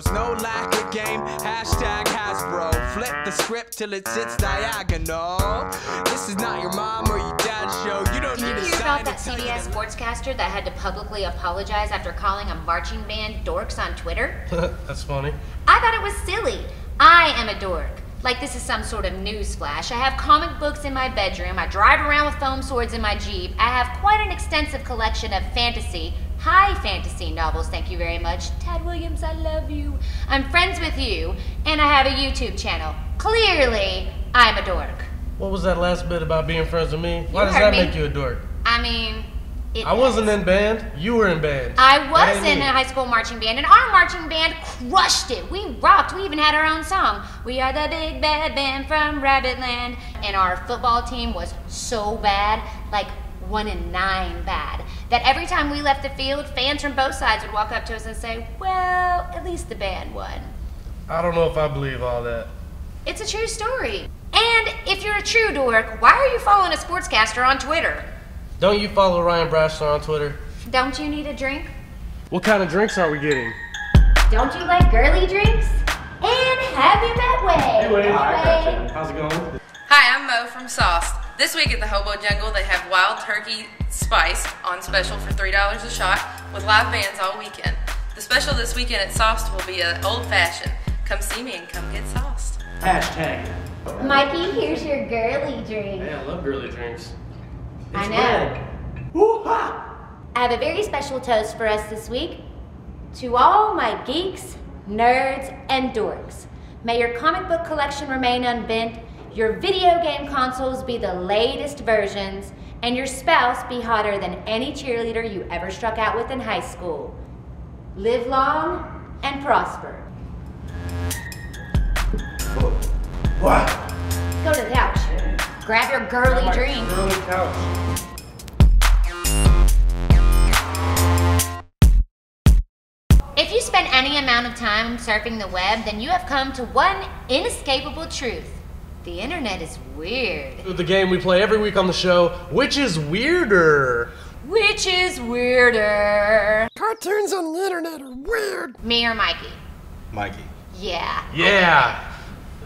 No lack of game, hashtag Hasbro. Flip the script till it sits diagonal. This is not your mom or your dad's show. You don't need to hear about that CBS sportscaster that had to publicly apologize after calling a marching band dorks on Twitter? That's funny. I thought it was silly. I am a dork. Like this is some sort of news flash. I have comic books in my bedroom. I drive around with foam swords in my Jeep. I have quite an extensive collection of high fantasy novels, thank you very much. Tad Williams, I love you. I'm friends with you, and I have a YouTube channel. Clearly, I'm a dork. What was that last bit about being friends with me? Why does that make you a dork? I mean, I wasn't in band. You were in band. I was in a high school marching band, and our marching band crushed it. We rocked. We even had our own song. We are the big bad band from Rabbitland. And our football team was so bad, like 1 in 9 bad, that every time we left the field, fans from both sides would walk up to us and say, well, at least the band won. I don't know if I believe all that. It's a true story. And if you're a true dork, why are you following a sportscaster on Twitter? Don't you follow Ryan Brasher on Twitter? Don't you need a drink? What kind of drinks are we getting? Don't you like girly drinks? And have you met Wade? Hey Wade. Hi, Wade. How's it going? Hi, I'm Mo from Sauce. This week at the Hobo Jungle, they have wild turkey spice on special for $3 a shot with live bands all weekend. The special this weekend at Sauce will be an old fashioned. Come see me and come get sauced. Hashtag. Mikey, here's your girly drink. Hey, I love girly drinks. I know. Woo-ha! I have a very special toast for us this week. To all my geeks, nerds, and dorks. May your comic book collection remain unbent, your video game consoles be the latest versions, and your spouse be hotter than any cheerleader you ever struck out with in high school. Live long and prosper. What? Go to the couch. Grab your girly drink. Girly couch. If you spend any amount of time surfing the web, then you have come to one inescapable truth. The internet is weird. The game we play every week on the show, which is weirder? Which is weirder? Cartoons on the internet are weird. Me or Mikey? Mikey. Yeah. Yeah.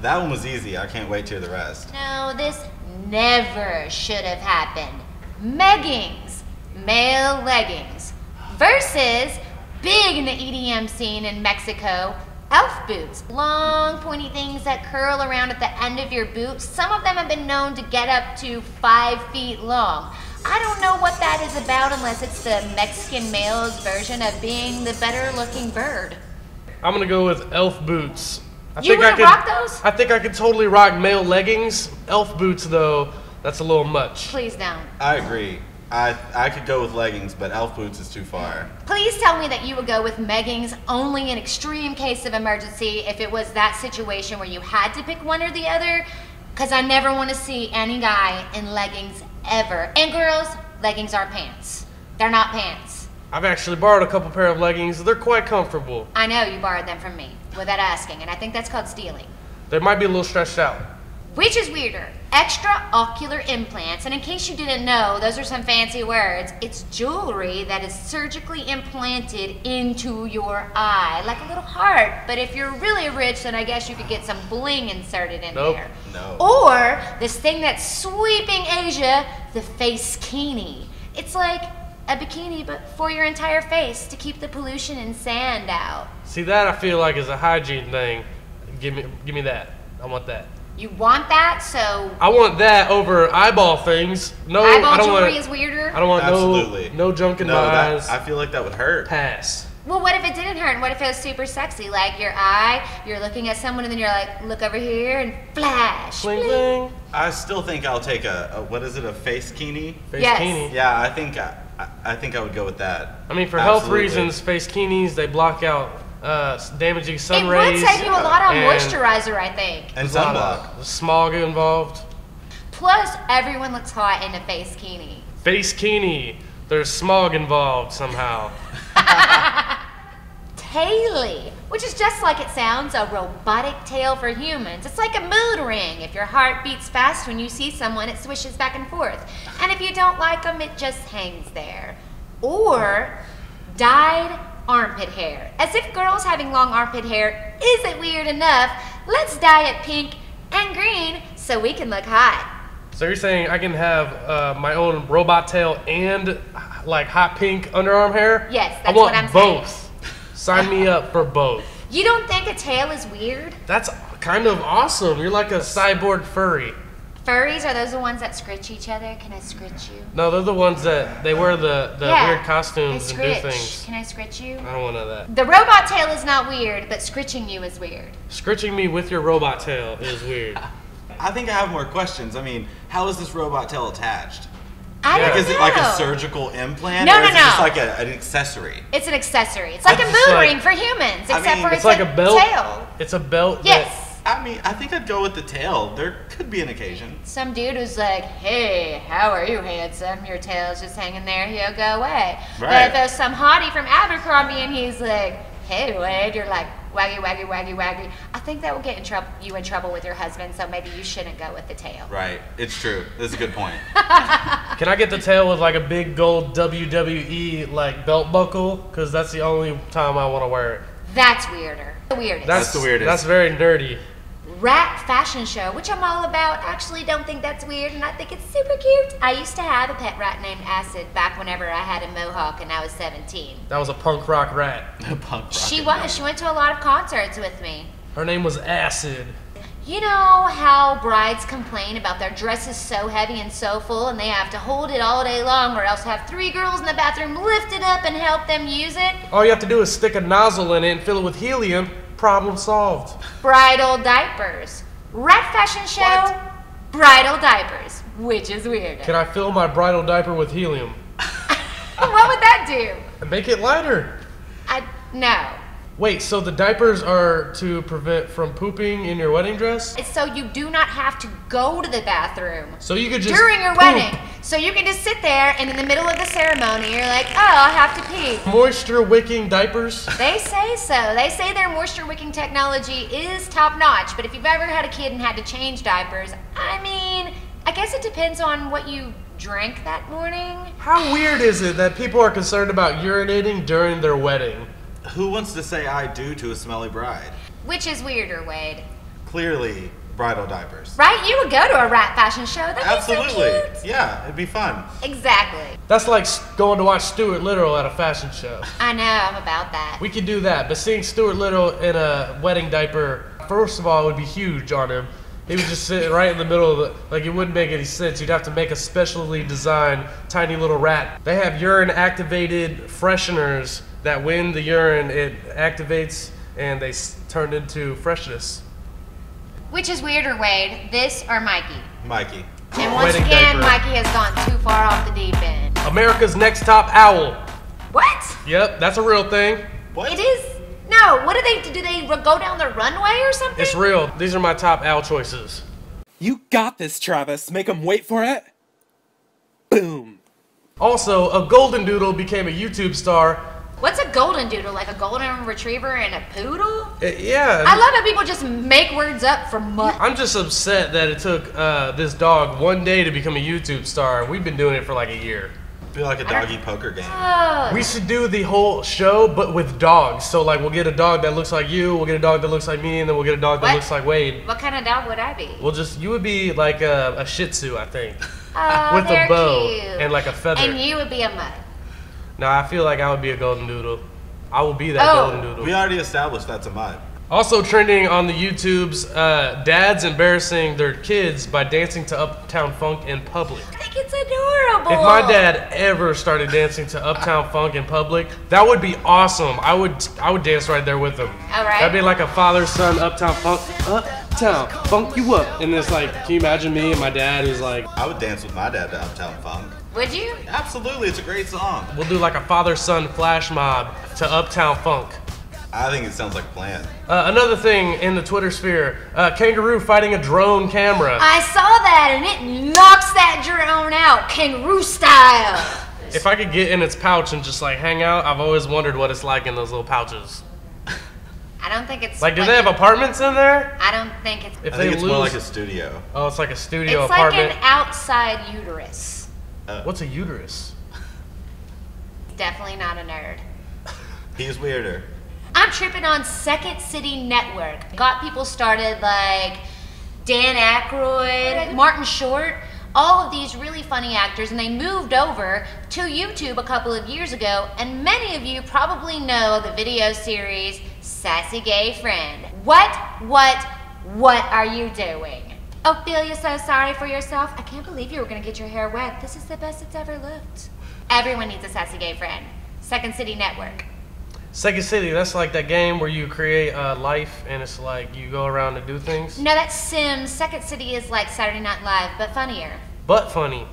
That one was easy. I can't wait to hear the rest. No, this never should have happened. Meggings, male leggings, versus big in the EDM scene in Mexico, elf boots. Long, pointy things that curl around at the end of your boot. Some of them have been known to get up to 5 feet long. I don't know what that is about unless it's the Mexican male's version of being the better looking bird. I'm gonna go with elf boots. You wouldn't rock those? I think I could totally rock male leggings. Elf boots, though, that's a little much. Please don't. I agree. I could go with leggings, but elf boots is too far. Please tell me that you would go with meggings only in extreme case of emergency if it was that situation where you had to pick one or the other, because I never want to see any guy in leggings ever. And girls, leggings are pants. They're not pants. I've actually borrowed a couple pair of leggings. They're quite comfortable. I know you borrowed them from me without asking, and I think that's called stealing. They might be a little stretched out. Which is weirder, extraocular implants, and in case you didn't know, those are some fancy words. It's jewelry that is surgically implanted into your eye, like a little heart. But if you're really rich, then I guess you could get some bling inserted in there. No. Or this thing that's sweeping Asia, the facekini. It's like a bikini, but for your entire face to keep the pollution and sand out. See, that I feel like is a hygiene thing. Give me that. I want that. You want that, so I want that over eyeball things. No, eyeball I don't jewelry want. is weirder? I don't want Absolutely. no junk in my eyes. I feel like that would hurt. Pass. Well, what if it didn't hurt? And what if it was super sexy? Like your eye, you're looking at someone and then you're like, look over here and flash. Bling bling. bling. I still think I'll take a what is it, a facekini? Yes. Facekini. Yeah, I think I would go with that. I mean, for health Absolutely. reasons, facekinis, they block out damaging sun It rays. would save you a lot on and moisturizer, I think. And there's a lot sunblock. of smog involved. Plus, everyone looks hot in a facekini. Facekini. There's smog involved somehow. Taily, which is just like it sounds, a robotic tail for humans. It's like a mood ring. If your heart beats fast when you see someone, it swishes back and forth. And if you don't like them, it just hangs there. Or dyed armpit hair. As if girls having long armpit hair isn't weird enough, let's dye it pink and green so we can look hot. So you're saying I can have my own robot tail and like hot pink underarm hair? Yes, that's what I'm saying. I want both. Sign me up for both. You don't think a tail is weird? That's kind of awesome. You're like a cyborg furry. Furries, are those the ones that scritch each other? Can I scritch you? No, they're the ones that they wear the weird costumes and do things. Can I scritch you? I don't want none of that. The robot tail is not weird, but scritching you is weird. Scritching me with your robot tail is weird. I think I have more questions. I mean, how is this robot tail attached? I don't know. Is it like a surgical implant? No, or is no, it just no. like an accessory? It's an accessory. It's like a just moon like- ring for humans, except mean, for It's like a belt. tail. It's a belt. Yes. I mean, I think I'd go with the tail. There could be an occasion. Some dude who's like, hey, how are you, handsome? Your tail's just hanging there, he'll go away. But Right. if there's some hottie from Abercrombie and he's like, hey, Wade, you're like, waggy, waggy, waggy, waggy. I think that will get you in trouble with your husband, so maybe you shouldn't go with the tail. Right. It's true. That's a good point. Can I get the tail with like a big gold WWE like belt buckle? Because that's the only time I want to wear it. That's weirder. The weirdest. That's the weirdest. That's very nerdy. Rat fashion show, which I'm all about. Actually don't think that's weird, and I think it's super cute. I used to have a pet rat named Acid back whenever I had a mohawk and I was 17. That was a punk rock rat. Punk rock She and was. roll. She went to a lot of concerts with me. Her name was Acid. You know how brides complain about their dresses so heavy and so full and they have to hold it all day long, or else have 3 girls in the bathroom lift it up and help them use it? All you have to do is stick a nozzle in it and fill it with helium. Problem solved. Bridal diapers. Rat fashion show, What? bridal diapers. Which is weirder? Can I fill my bridal diaper with helium? What would that do? And make it lighter. No. Wait, so the diapers are to prevent from pooping in your wedding dress? It's so you do not have to go to the bathroom So you could just during your poop. wedding. So you can just sit there and in the middle of the ceremony, you're like, oh, I have to pee. Moisture wicking diapers? They say so. They say their moisture wicking technology is top notch, but if you've ever had a kid and had to change diapers, I mean, I guess it depends on what you drank that morning. How weird is it that people are concerned about urinating during their wedding? Who wants to say I do to a smelly bride? Which is weirder, Wade? Clearly, bridal diapers. Right? You would go to a rat fashion show. That'd Absolutely. be so cute. Yeah, it'd be fun. Exactly. That's like going to watch Stuart Little at a fashion show. I know, I'm about that. We could do that, but seeing Stuart Little in a wedding diaper, first of all, it would be huge on him. He would just sit right in the middle of the, like, it wouldn't make any sense. You'd have to make a specially designed tiny little rat. They have urine activated fresheners that when the urine, it activates and they turn into freshness. Which is weirder, Wade? This or Mikey? Mikey. And once Wedding again, diaper. Mikey has gone too far off the deep end. America's Next Top Owl. What? Yep, that's a real thing. What? It is? No, what do they go down the runway or something? It's real. These are my top owl choices. You got this, Travis. Make him wait for it. Boom. Also, a golden doodle became a YouTube star. What's a golden doodle? Like a golden retriever and a poodle? Yeah. I love how people just make words up from mutt. I'm just upset that it took this dog one day to become a YouTube star. We've been doing it for like a year. Be like a doggy poker game. Oh, We should do the whole show, but with dogs. So like, we'll get a dog that looks like you, we'll get a dog that looks like me, and then we'll get a dog that What? looks like Wade. what kind of dog would I be? You would be like a Shih Tzu, I think, Oh, with they're a bow cute. and like a feather. And you would be a mutt. No, I feel like I would be a golden doodle. I will be that Oh. golden doodle. We already established that's a mud. Also trending on the YouTubes, dads embarrassing their kids by dancing to Uptown Funk in public. I think it's adorable. If my dad ever started dancing to Uptown Funk in public, that would be awesome. I would dance right there with him. All right. That'd be like a father-son Uptown Funk. Uptown Funk you up. And it's like, can you imagine me and my dad who's like, I would dance with my dad to Uptown Funk. Would you? Absolutely, it's a great song. we'll do like a father-son flash mob to Uptown Funk. I think it sounds like a plan. Another thing in the Twitter sphere, kangaroo fighting a drone camera. I saw that and it knocks that drone out, kangaroo style. If I could get in its pouch and just like hang out, I've always wondered what it's like in those little pouches. I don't think it's Like, do they have apartments in there? I don't think it's. If I they think it's lose, more like a studio. oh, it's like a studio It's like apartment. an outside uterus. What's a uterus? Definitely not a nerd. He's weirder. I'm tripping on Second City Network. Got people started like Dan Aykroyd, Martin Short, all of these really funny actors, and they moved over to YouTube a couple of years ago, and many of you probably know the video series Sassy Gay Friend. What are you doing? Oh, feel you so sorry for yourself? I can't believe you were gonna get your hair wet. This is the best it's ever looked. Everyone needs a Sassy Gay Friend. Second City Network. Second City, that's like that game where you create a life and it's like you go around and do things. No, that's Sims. Second City is like Saturday Night Live, but funnier. But funny.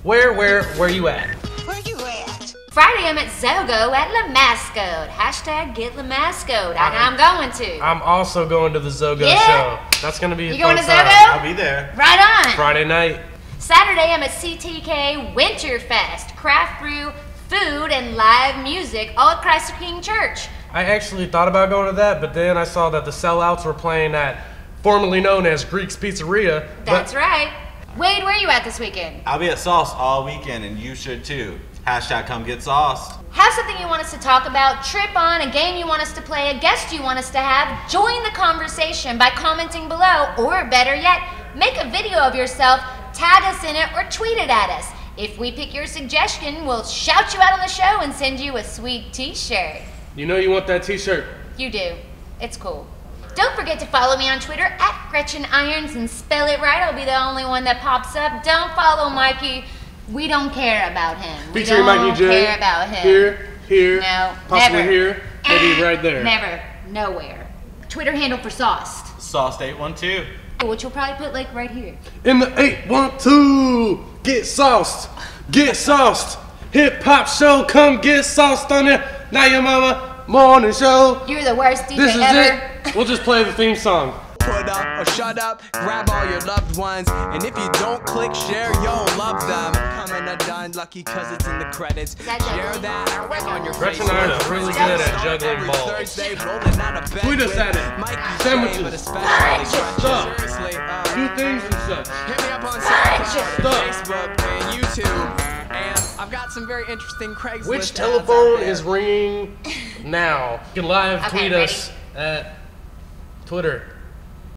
Where you at? Where you at? Friday, I'm at Zogo at La Mascode. Hashtag get La Mascode. And I'm going to. I'm also going to the Zogo Yeah? show. That's gonna be a You fun going to time. Zogo? I'll be there. Right on. Friday night. Saturday, I'm at CTK Winterfest. Craft brew, food, and live music, all at Christ the King Church. I actually thought about going to that, but then I saw that the sellouts were playing at formerly known as Greek's Pizzeria. That's right. Wade, where are you at this weekend? I'll be at Sauce all weekend, and you should too. Hashtag come get sauced. Have something you want us to talk about, trip on, a game you want us to play, a guest you want us to have, join the conversation by commenting below, or better yet, make a video of yourself, tag us in it, or tweet it at us. If we pick your suggestion, we'll shout you out on the show and send you a sweet t-shirt. You know you want that t-shirt. You do. It's cool. Don't forget to follow me on Twitter at Gretchen Irons and spell it right. I'll be the only one that pops up. Don't follow Mikey. We don't care about him. Featuring we don't Mikey J. care about him. Here, No, possibly never. here, maybe right there. Never. Nowhere. Twitter handle for Sauced. Sauced812. Which you'll probably put like right here. In the 812, get sauced, get sauced. Hip hop show, come get sauced on it. Now your mama morning show. You're the worst DJ This is ever. it. We'll just play the theme song. Put up or shut up, grab all your loved ones, and if you don't click share, you'll love them. Coming undone, lucky cause it's in the credits. that Share juggling? that on your Gretchen Facebook. Irons is really good at juggling Every balls. Thursday, rolling out of bed Tweet us with at it. Mikey Sandwiches. J, but especially Stuff. seriously, Do things and such. hit me up on SoundCloud, Stuff. Facebook, and YouTube. And I've got some very interesting Craigslist Which ads telephone out there. is ringing now? You can live Okay, tweet ready? us at Twitter.